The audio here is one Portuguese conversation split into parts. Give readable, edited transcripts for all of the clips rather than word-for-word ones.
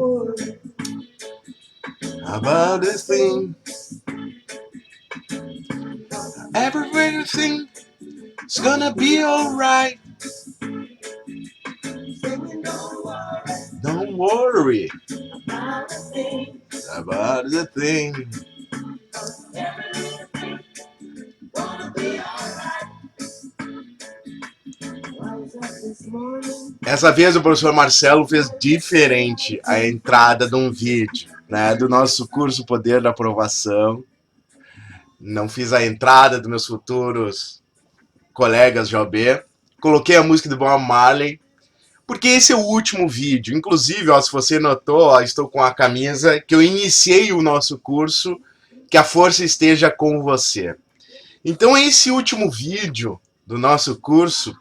worry about the thing. Everything is gonna be alright. Don't worry about the thing. Essa vez o professor Marcelo fez diferente a entrada de um vídeo, né, do nosso curso Poder da Aprovação. Não fiz a entrada dos meus futuros colegas de OB. Coloquei a música do Bob Marley, porque esse é o último vídeo. Inclusive, ó, se você notou, ó, estou com a camisa que eu iniciei o nosso curso, que a força esteja com você. Então, esse último vídeo do nosso curso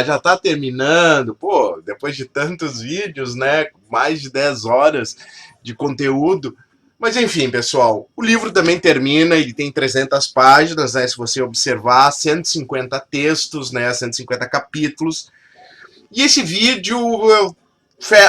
já está terminando. Pô, depois de tantos vídeos, né? Mais de 10 horas de conteúdo. Mas enfim, pessoal, o livro também termina, ele tem 300 páginas, né? Se você observar, 150 textos, né? 150 capítulos. E esse vídeo eu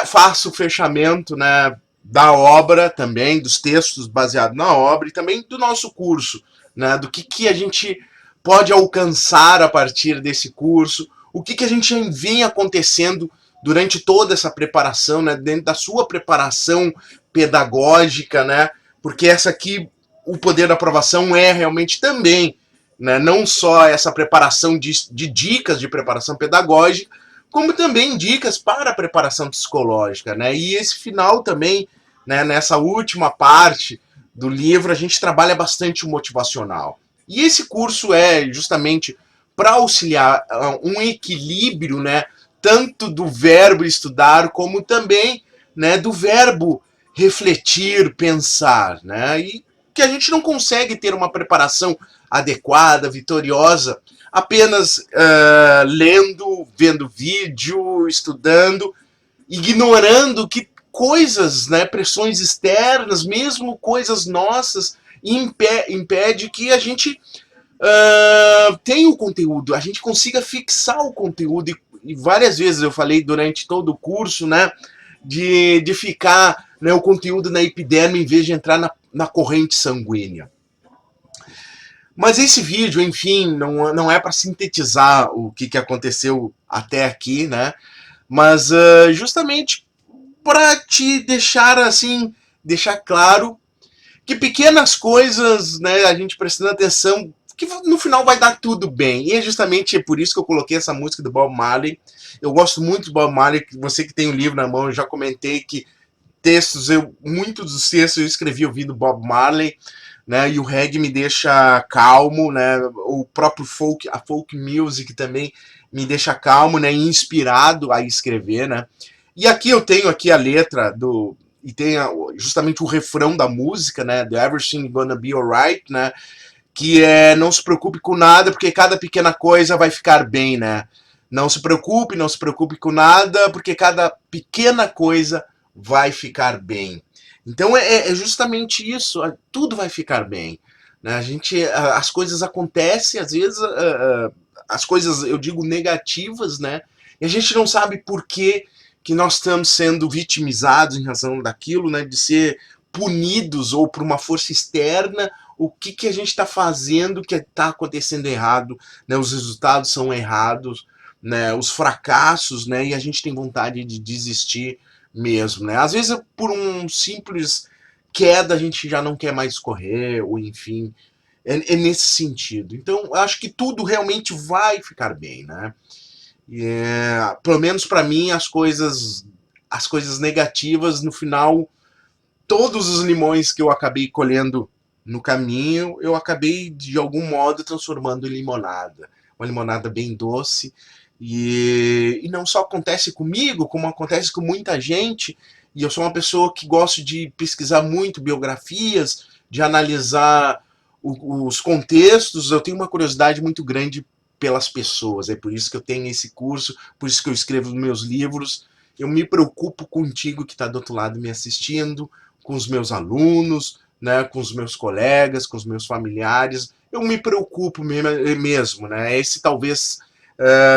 faço o fechamento, né, da obra também, dos textos baseados na obra e também do nosso curso, né, do que a gente pode alcançar a partir desse curso, o que a gente vem acontecendo durante toda essa preparação, né, dentro da sua preparação pedagógica, né, porque essa aqui, o Poder da Aprovação é realmente também, né, não só essa preparação de dicas de preparação pedagógica, como também dicas para a preparação psicológica, né? E esse final também, né, nessa última parte do livro, a gente trabalha bastante o motivacional. E esse curso é justamente para auxiliar um equilíbrio, né, tanto do verbo estudar, como também, né, do verbo refletir, pensar, né? E que a gente não consegue ter uma preparação adequada, vitoriosa, apenas lendo, vendo vídeo, estudando, ignorando que coisas, né, pressões externas, mesmo coisas nossas, impede que a gente tenha o conteúdo, a gente consiga fixar o conteúdo. E várias vezes eu falei durante todo o curso, né, de ficar, né, o conteúdo na epiderme em vez de entrar na corrente sanguínea. Mas esse vídeo, enfim, não é para sintetizar o que aconteceu até aqui, né? Mas justamente para te deixar assim, deixar claro que pequenas coisas, né, a gente prestando atenção, que no final vai dar tudo bem. E é justamente por isso que eu coloquei essa música do Bob Marley. Eu gosto muito do Bob Marley, você que tem o livro na mão, eu já comentei que muitos dos textos eu escrevi ouvindo Bob Marley, né, e o reggae me deixa calmo, né, o próprio a folk music também me deixa calmo, né, inspirado a escrever, né. E aqui eu tenho aqui a letra e tem justamente o refrão da música, né, The Everything Gonna Be Alright, né, que é não se preocupe com nada, porque cada pequena coisa vai ficar bem, né. Não se preocupe com nada, porque cada pequena coisa vai ficar bem. Então é justamente isso, tudo vai ficar bem, né? As coisas acontecem, às vezes, as coisas, eu digo, negativas, né? E a gente não sabe por que nós estamos sendo vitimizados em razão daquilo, né? De ser punidos ou por uma força externa, o que a gente está fazendo que está acontecendo errado, né? Os resultados são errados, né? Os fracassos, né? E a gente tem vontade de desistir mesmo, né? Às vezes por um simples queda a gente já não quer mais correr, ou enfim, é nesse sentido. Então, eu acho que tudo realmente vai ficar bem, né? Pelo menos para mim, as coisas negativas, no final, todos os limões que eu acabei colhendo no caminho, eu acabei, de algum modo, transformando em limonada. Uma limonada bem doce. E não só acontece comigo, como acontece com muita gente. E eu sou uma pessoa que gosto de pesquisar muito biografias, de analisar os contextos. Eu tenho uma curiosidade muito grande pelas pessoas. É por isso que eu tenho esse curso, por isso que eu escrevo os meus livros. Eu me preocupo contigo que está do outro lado me assistindo, com os meus alunos, né, com os meus colegas, com os meus familiares. Eu me preocupo mesmo, né? Esse talvez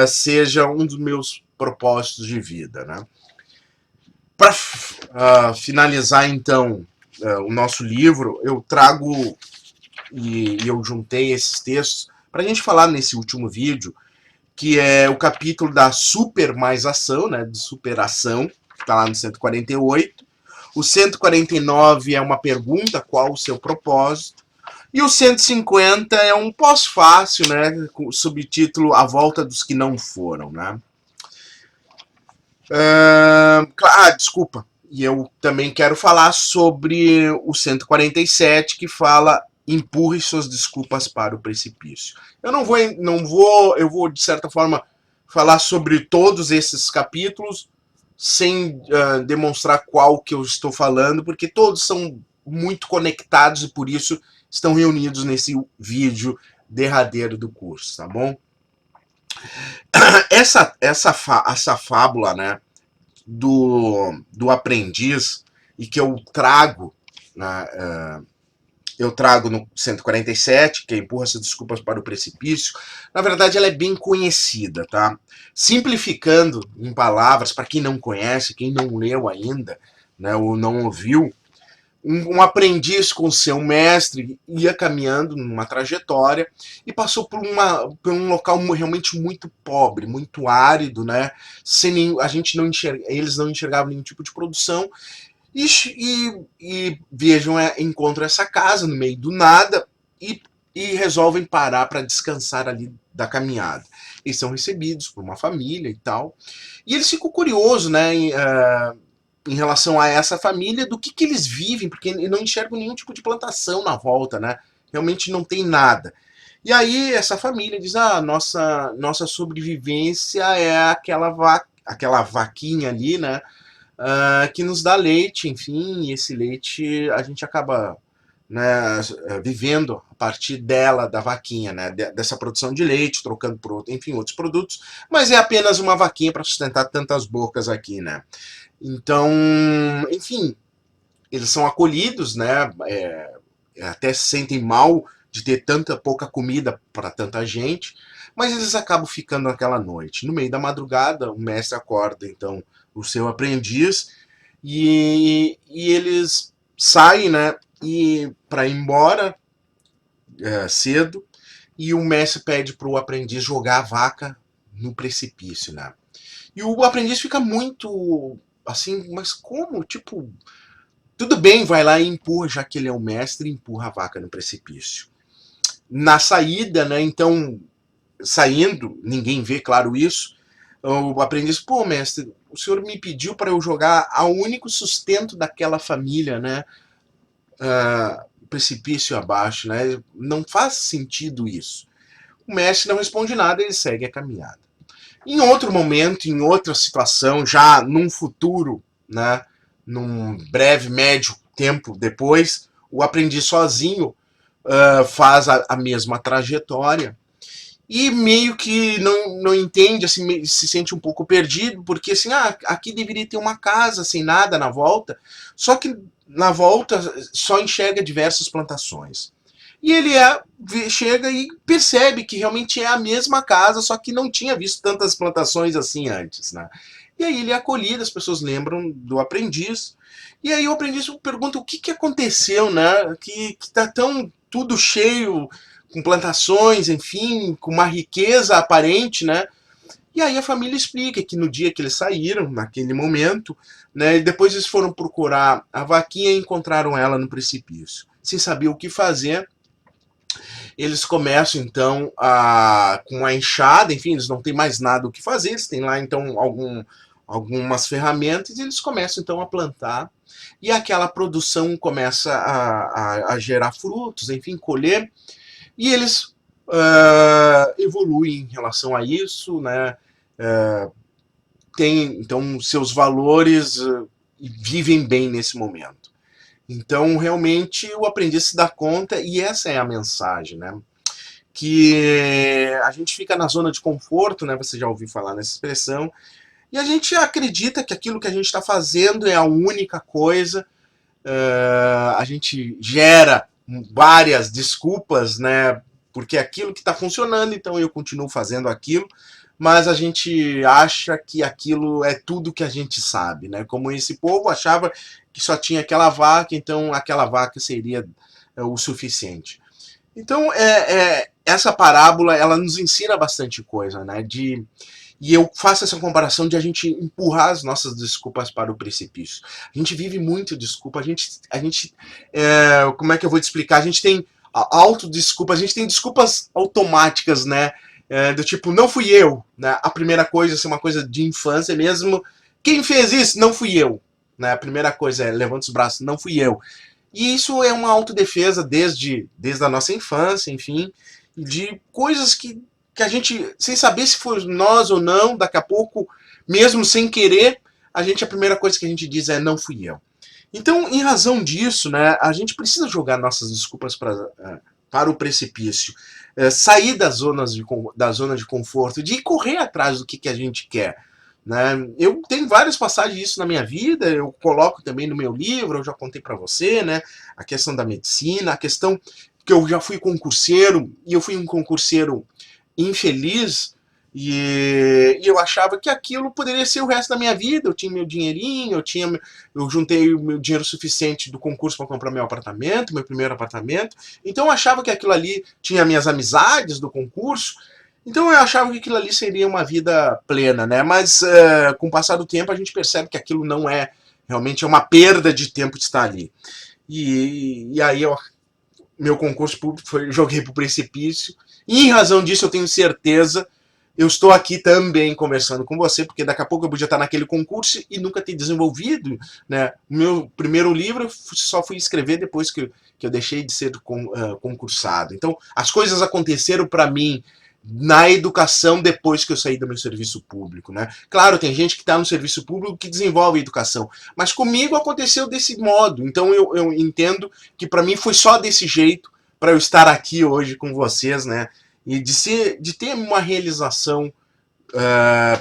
seja um dos meus propósitos de vida, né? finalizar então o nosso livro, eu trago e eu juntei esses textos para a gente falar nesse último vídeo, que é o capítulo da super mais ação, né, de superação, que está lá no 148. O 149 é uma pergunta, qual o seu propósito? E o 150 é um pós-fácil, né, com o subtítulo A Volta dos que Não Foram, né? Desculpa. E eu também quero falar sobre o 147, que fala empurre suas desculpas para o precipício. Eu vou de certa forma falar sobre todos esses capítulos sem demonstrar qual que eu estou falando, porque todos são muito conectados e por isso estão reunidos nesse vídeo derradeiro do curso, tá bom? Essa fábula, né, do aprendiz e que eu trago no 147, que empurra essas desculpas para o precipício, na verdade ela é bem conhecida, tá? Simplificando em palavras, para quem não conhece, quem não leu ainda, né, ou não ouviu, um aprendiz com seu mestre ia caminhando numa trajetória e passou por um local realmente muito pobre, muito árido, né? Eles não enxergavam nenhum tipo de produção. Vejam, encontram essa casa no meio do nada e resolvem parar para descansar ali da caminhada. Eles são recebidos por uma família e tal. E eles ficam curiosos, né? Em relação a essa família, do que eles vivem, porque não enxergam nenhum tipo de plantação na volta, né? Realmente não tem nada. E aí essa família diz, nossa sobrevivência é aquela vaquinha ali, né? Que nos dá leite, enfim, e esse leite a gente acaba, né, vivendo a partir dela, da vaquinha, né, dessa produção de leite, trocando por, enfim, outros produtos, mas é apenas uma vaquinha para sustentar tantas bocas aqui, né? Então, enfim, eles são acolhidos, né? Até se sentem mal de ter tanta pouca comida para tanta gente, mas eles acabam ficando naquela noite. No meio da madrugada, o mestre acorda, então, o seu aprendiz e eles saem, né? E para ir embora cedo, e o mestre pede para o aprendiz jogar a vaca no precipício, né? E o aprendiz fica muito assim, mas como? Tipo, tudo bem, vai lá e empurra, já que ele é o mestre, empurra a vaca no precipício. Na saída, né, então, saindo, ninguém vê, claro, isso, o aprendiz, pô, mestre, o senhor me pediu para eu jogar ao único sustento daquela família, né, precipício abaixo, né, não faz sentido isso. O mestre não responde nada, ele segue a caminhada. Em outro momento, em outra situação, já num futuro, né, num breve, médio tempo depois, o aprendiz sozinho faz a mesma trajetória e meio que não entende, assim, se sente um pouco perdido, porque assim, aqui deveria ter uma casa sem nada na volta, só que na volta só enxerga diversas plantações. E ele chega e percebe que realmente é a mesma casa, só que não tinha visto tantas plantações assim antes, né? E aí ele é acolhido, as pessoas lembram do aprendiz. E aí o aprendiz pergunta o que aconteceu, né? Que tá tão tudo cheio, com plantações, enfim, com uma riqueza aparente, né? E aí a família explica que no dia que eles saíram, naquele momento, né, depois eles foram procurar a vaquinha e encontraram ela no precipício. Sem saber o que fazer, eles começam então com a enxada, enfim, eles não têm mais nada o que fazer, eles têm lá então algumas ferramentas e eles começam então a plantar e aquela produção começa a gerar frutos, enfim, colher, e eles evoluem em relação a isso, né? Têm então seus valores e vivem bem nesse momento. Então, realmente, o aprendiz se dá conta, e essa é a mensagem, né? Que a gente fica na zona de conforto, né? Você já ouviu falar nessa expressão, e a gente acredita que aquilo que a gente está fazendo é a única coisa, a gente gera várias desculpas, né? Porque é aquilo que está funcionando, então eu continuo fazendo aquilo, mas a gente acha que aquilo é tudo que a gente sabe, né? Como esse povo achava que só tinha aquela vaca, então aquela vaca seria o suficiente. Então, essa parábola, ela nos ensina bastante coisa, né? E eu faço essa comparação de a gente empurrar as nossas desculpas para o precipício. A gente vive muito desculpa, como é que eu vou te explicar? A gente tem autodesculpas, a gente tem desculpas automáticas, né? Do tipo, não fui eu, né? A primeira coisa, assim, uma coisa de infância mesmo. Quem fez isso? Não fui eu. Né? A primeira coisa é, levanta os braços, não fui eu. E isso é uma autodefesa desde a nossa infância, enfim, de coisas que a gente, sem saber se foi nós ou não, daqui a pouco, mesmo sem querer, a primeira coisa que a gente diz é não fui eu. Então, em razão disso, né, a gente precisa jogar nossas desculpas para o precipício, sair da zona de conforto, de correr atrás do que a gente quer. Né? Eu tenho várias passagens disso na minha vida, eu coloco também no meu livro, eu já contei para você, né? A questão da medicina, a questão que eu já fui concurseiro, e eu fui um concurseiro infeliz, e eu achava que aquilo poderia ser o resto da minha vida. Eu tinha meu dinheirinho, eu juntei o meu dinheiro suficiente do concurso para comprar meu apartamento, meu primeiro apartamento, então eu achava que aquilo ali tinha minhas amizades do concurso, então eu achava que aquilo ali seria uma vida plena, né? Mas com o passar do tempo a gente percebe que aquilo não é realmente, é uma perda de tempo de estar ali. E aí meu concurso público joguei para o precipício. E em razão disso eu tenho certeza, eu estou aqui também conversando com você, porque daqui a pouco eu podia estar naquele concurso e nunca ter desenvolvido, né? Meu primeiro livro eu só fui escrever depois que eu deixei de ser concursado. Então as coisas aconteceram para mim na educação depois que eu saí do meu serviço público, né? Claro, tem gente que está no serviço público que desenvolve a educação, mas comigo aconteceu desse modo. Então eu entendo que para mim foi só desse jeito para eu estar aqui hoje com vocês, né? E de ter uma realização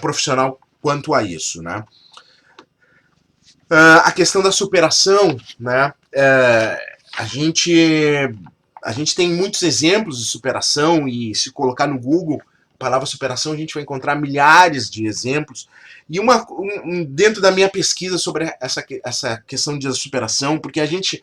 profissional quanto a isso, né? A questão da superação, né? A gente tem muitos exemplos de superação, e se colocar no Google a palavra superação, a gente vai encontrar milhares de exemplos. E dentro da minha pesquisa sobre essa questão de superação, porque a gente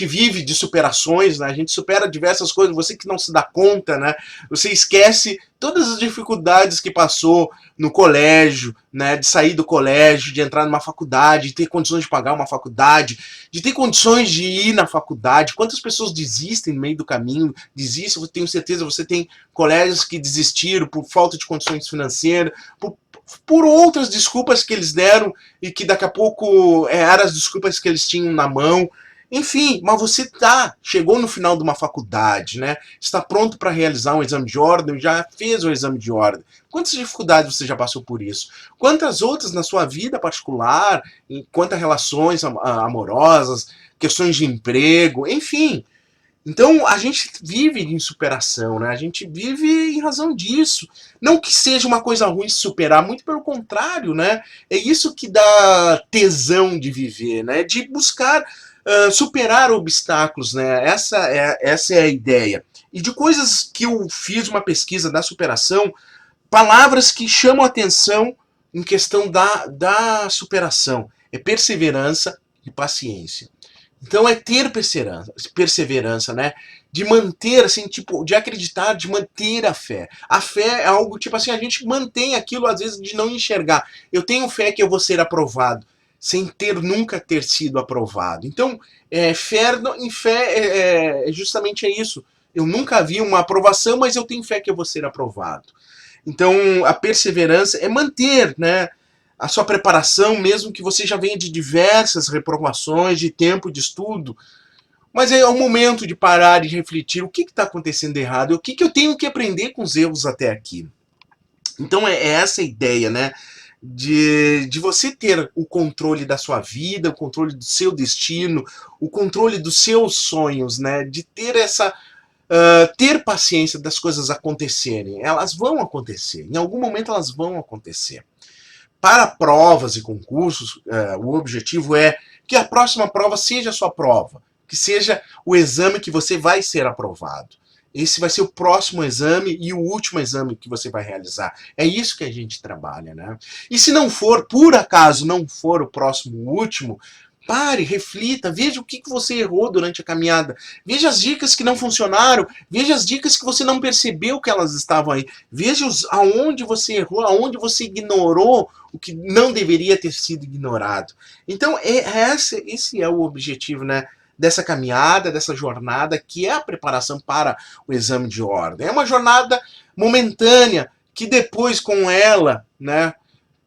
vive de superações, né? A gente supera diversas coisas, você que não se dá conta, né? Você esquece todas as dificuldades que passou no colégio, né? De sair do colégio, de entrar numa faculdade, de ter condições de pagar uma faculdade, de ter condições de ir na faculdade. Quantas pessoas desistem no meio do caminho? Desistem, eu tenho certeza, você tem colégios que desistiram por falta de condições financeiras, por outras desculpas que eles deram e que daqui a pouco eram as desculpas que eles tinham na mão. Enfim, mas você chegou no final de uma faculdade, né? Está pronto para realizar um exame de ordem, já fez o exame de ordem. Quantas dificuldades você já passou por isso? Quantas outras na sua vida particular, quantas relações amorosas, questões de emprego, enfim. Então a gente vive em superação, né? A gente vive em razão disso. Não que seja uma coisa ruim se superar, muito pelo contrário, né? É isso que dá tesão de viver, né? De buscar superar obstáculos, né? Essa é a ideia. E de coisas que eu fiz uma pesquisa da superação, palavras que chamam a atenção em questão da superação. É perseverança e paciência. Então é ter perseverança, né? De manter, assim, tipo, de acreditar, de manter a fé. A fé é algo, tipo assim, a gente mantém aquilo, às vezes, de não enxergar. Eu tenho fé que eu vou ser aprovado, sem nunca ter sido aprovado. Então, fé em fé é justamente isso. Eu nunca vi uma aprovação, mas eu tenho fé que eu vou ser aprovado. Então, a perseverança é manter, né, a sua preparação, mesmo que você já venha de diversas reprovações, de tempo de estudo. Mas é o momento de parar e refletir o que está acontecendo errado, o que eu tenho que aprender com os erros até aqui. Então é essa a ideia, né? De você ter o controle da sua vida, o controle do seu destino, o controle dos seus sonhos, né? De ter ter paciência das coisas acontecerem. Elas vão acontecer, em algum momento elas vão acontecer. Para provas e concursos, o objetivo é que a próxima prova seja a sua prova, que seja o exame que você vai ser aprovado. Esse vai ser o próximo exame e o último exame que você vai realizar. É isso que a gente trabalha, né? E se não for, por acaso não for o próximo, o último, pare, reflita, veja o que você errou durante a caminhada. Veja as dicas que não funcionaram, veja as dicas que você não percebeu que elas estavam aí. Veja aonde você errou, aonde você ignorou o que não deveria ter sido ignorado. Então, esse é o objetivo, né? Dessa caminhada, dessa jornada, que é a preparação para o exame de ordem. É uma jornada momentânea, que depois com ela, né,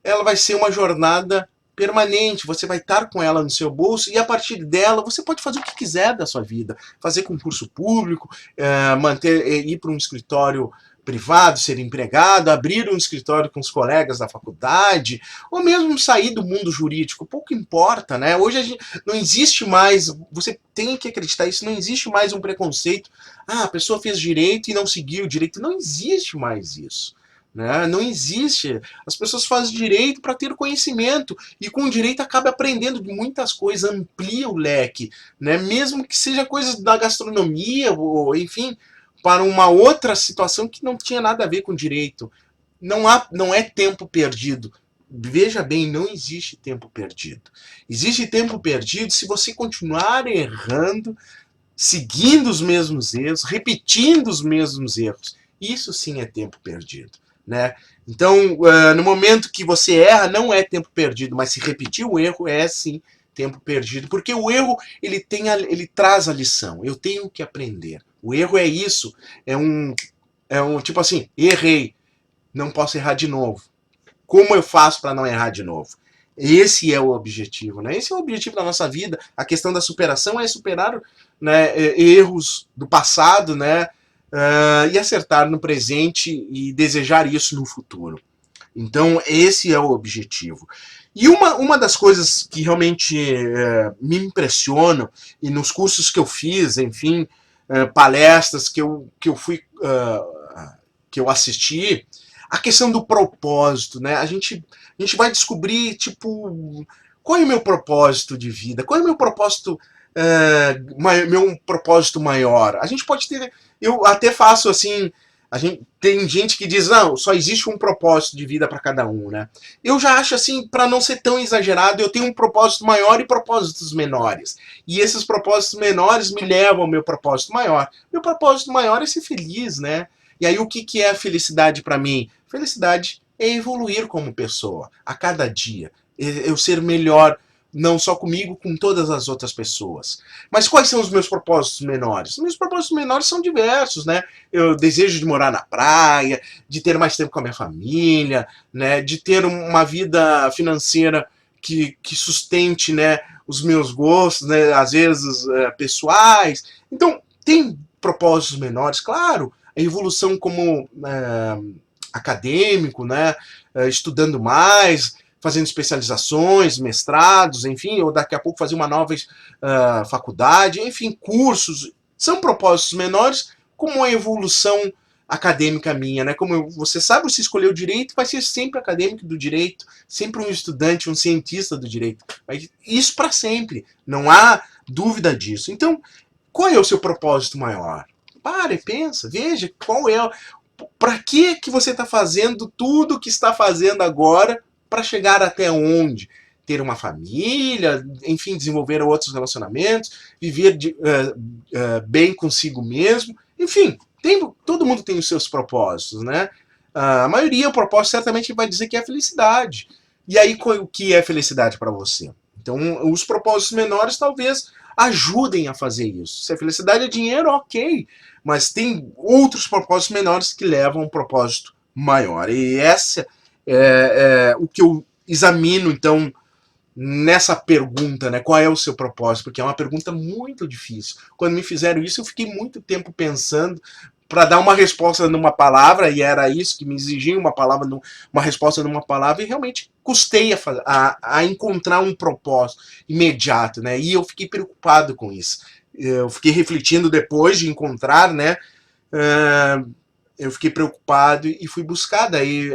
ela vai ser uma jornada permanente, você vai estar com ela no seu bolso e a partir dela você pode fazer o que quiser da sua vida, fazer concurso público, ir para um escritório privado, ser empregado, abrir um escritório com os colegas da faculdade, ou mesmo sair do mundo jurídico, pouco importa, né? Hoje não existe mais, você tem que acreditar isso, não existe mais um preconceito, a pessoa fez direito e não seguiu o direito, não existe mais isso. Né? Não existe. As pessoas fazem direito para ter conhecimento e com o direito acaba aprendendo de muitas coisas, amplia o leque, né? Mesmo que seja coisas da gastronomia ou enfim, para uma outra situação que não tinha nada a ver com direito. Não é tempo perdido. Veja bem, não existe tempo perdido. Existe tempo perdido se você continuar errando, seguindo os mesmos erros, repetindo os mesmos erros. Isso sim é tempo perdido. Né? Então, no momento que você erra, não é tempo perdido, mas se repetir o erro é sim tempo perdido, porque o erro ele traz a lição. Eu tenho que aprender. O erro é isso, é um tipo assim, errei, não posso errar de novo. Como eu faço para não errar de novo? Esse é o objetivo, né? Esse é o objetivo da nossa vida. A questão da superação é superar, né, erros do passado, né? E acertar no presente e desejar isso no futuro. Então, esse é o objetivo. E uma das coisas que realmente me impressionam, e nos cursos que eu fiz, enfim, palestras que eu fui, que eu assisti, a questão do propósito, né? A gente vai descobrir, tipo, qual é o meu propósito de vida? Qual é o meu propósito, meu propósito maior? A gente pode ter, eu até faço assim, tem gente que diz, não, só existe um propósito de vida para cada um, né? Eu já acho assim, para não ser tão exagerado, eu tenho um propósito maior e propósitos menores. E esses propósitos menores me levam ao meu propósito maior. Meu propósito maior é ser feliz, né? E aí o que é a felicidade para mim? Felicidade é evoluir como pessoa, a cada dia. Eu ser melhor, não só comigo, com todas as outras pessoas. Mas quais são os meus propósitos menores? Meus propósitos menores são diversos, né? Eu desejo de morar na praia, de ter mais tempo com a minha família, né? De ter uma vida financeira que sustente, né, os meus gostos, né, às vezes pessoais. Então, tem propósitos menores, claro, a evolução como acadêmico, né, estudando mais, fazendo especializações, mestrados, enfim, ou daqui a pouco fazer uma nova faculdade, enfim, cursos. São propósitos menores, como a evolução acadêmica minha, né? Como você sabe, se escolher o direito, vai ser sempre acadêmico do direito, sempre um estudante, um cientista do direito. Isso para sempre, não há dúvida disso. Então, qual é o seu propósito maior? Pare, pensa, veja qual é. Para que você está fazendo tudo o que está fazendo agora para chegar até onde? Ter uma família, enfim, desenvolver outros relacionamentos, viver bem consigo mesmo, enfim, todo mundo tem os seus propósitos, né? A maioria, o propósito certamente vai dizer que é felicidade. E aí, o que é felicidade para você? Então, os propósitos menores talvez ajudem a fazer isso. Se a felicidade é dinheiro, ok. Mas tem outros propósitos menores que levam a um propósito maior. E essa é o que eu examino, então, nessa pergunta, né? Qual é o seu propósito? Porque é uma pergunta muito difícil. Quando me fizeram isso, eu fiquei muito tempo pensando para dar uma resposta numa palavra, e era isso que me exigia uma resposta numa palavra, e realmente custei a encontrar um propósito imediato, né? E eu fiquei preocupado com isso. Eu fiquei refletindo depois de encontrar, né? Eu fiquei preocupado e fui buscar daí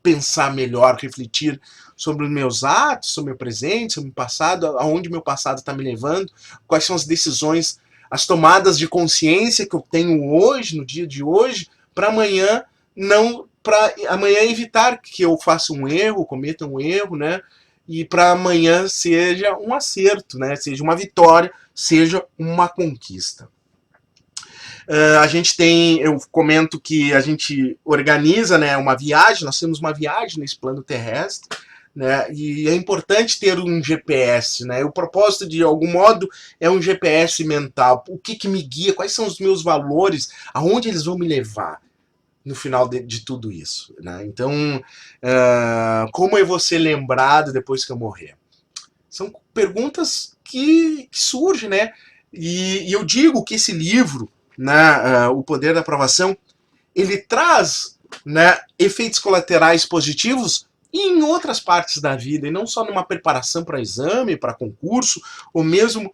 pensar melhor, refletir sobre os meus atos, sobre o meu presente, sobre o meu passado, aonde meu passado está me levando, quais são as decisões as tomadas de consciência que eu tenho hoje, no dia de hoje, para amanhã não, para amanhã evitar que eu faça um erro, cometa um erro, né? E para amanhã seja um acerto, né? Seja uma vitória, seja uma conquista. A gente tem, eu comento que a gente organiza, né, uma viagem, nós temos uma viagem nesse plano terrestre, né, e é importante ter um GPS, né, o propósito de algum modo é um GPS mental, o que me guia, quais são os meus valores, aonde eles vão me levar no final de tudo isso, né, então, como eu vou ser lembrado depois que eu morrer? São perguntas que surgem, né, e eu digo que esse livro, né, O Poder da Aprovação, ele traz, né, efeitos colaterais positivos em outras partes da vida, e não só numa preparação para exame, para concurso, ou mesmo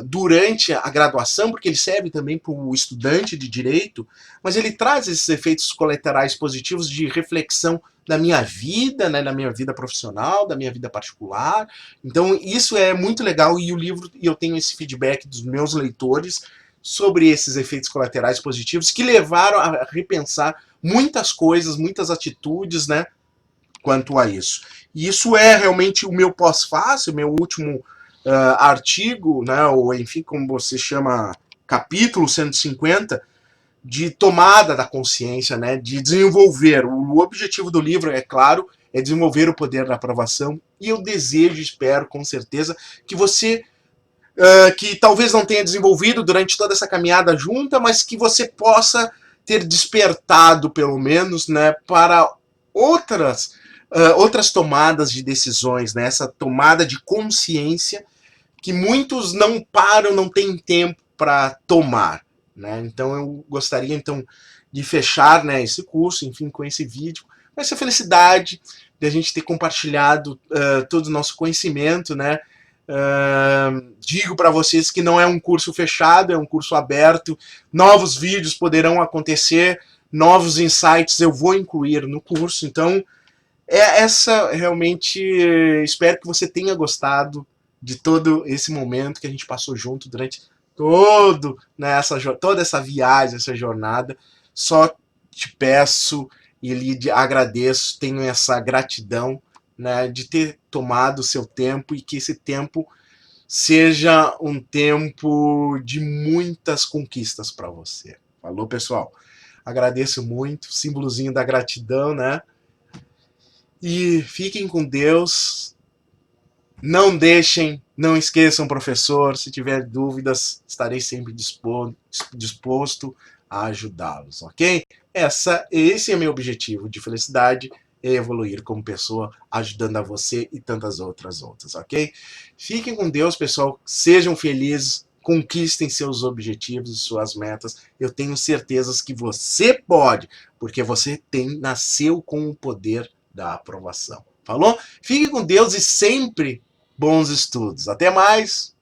durante a graduação, porque ele serve também para o estudante de direito, mas ele traz esses efeitos colaterais positivos de reflexão da minha vida, né, da minha vida profissional, da minha vida particular. Então isso é muito legal, e o livro, e eu tenho esse feedback dos meus leitores sobre esses efeitos colaterais positivos que levaram a repensar muitas coisas, muitas atitudes, né, quanto a isso. E isso é realmente o meu pós-fácil, meu último artigo, né, ou enfim, como você chama, capítulo 150, de tomada da consciência, né, de desenvolver. O objetivo do livro, é claro, é desenvolver o poder da aprovação, e eu desejo, espero com certeza, que você que talvez não tenha desenvolvido durante toda essa caminhada junta, mas que você possa ter despertado, pelo menos, né, para outras tomadas de decisões, né, essa tomada de consciência que muitos não param, não têm tempo para tomar, né? Então eu gostaria então de fechar, né, esse curso, enfim, com esse vídeo, com essa felicidade de a gente ter compartilhado todo o nosso conhecimento, né? Digo para vocês que não é um curso fechado, é um curso aberto, novos vídeos poderão acontecer, novos insights eu vou incluir no curso, então essa realmente, espero que você tenha gostado de todo esse momento que a gente passou junto durante toda essa viagem, essa jornada. Só te peço e lhe agradeço, tenho essa gratidão, né, de ter tomado o seu tempo, e que esse tempo seja um tempo de muitas conquistas para você. Falou, pessoal? Agradeço muito, símbolozinho da gratidão, né? E fiquem com Deus. Não deixem, não esqueçam, professor. Se tiver dúvidas, estarei sempre disposto a ajudá-los, ok? Esse é meu objetivo de felicidade, é evoluir como pessoa, ajudando a você e tantas outras, ok? Fiquem com Deus, pessoal. Sejam felizes, conquistem seus objetivos e suas metas. Eu tenho certezas que você pode, porque você nasceu com o poder da aprovação. Falou? Fique com Deus e sempre bons estudos. Até mais!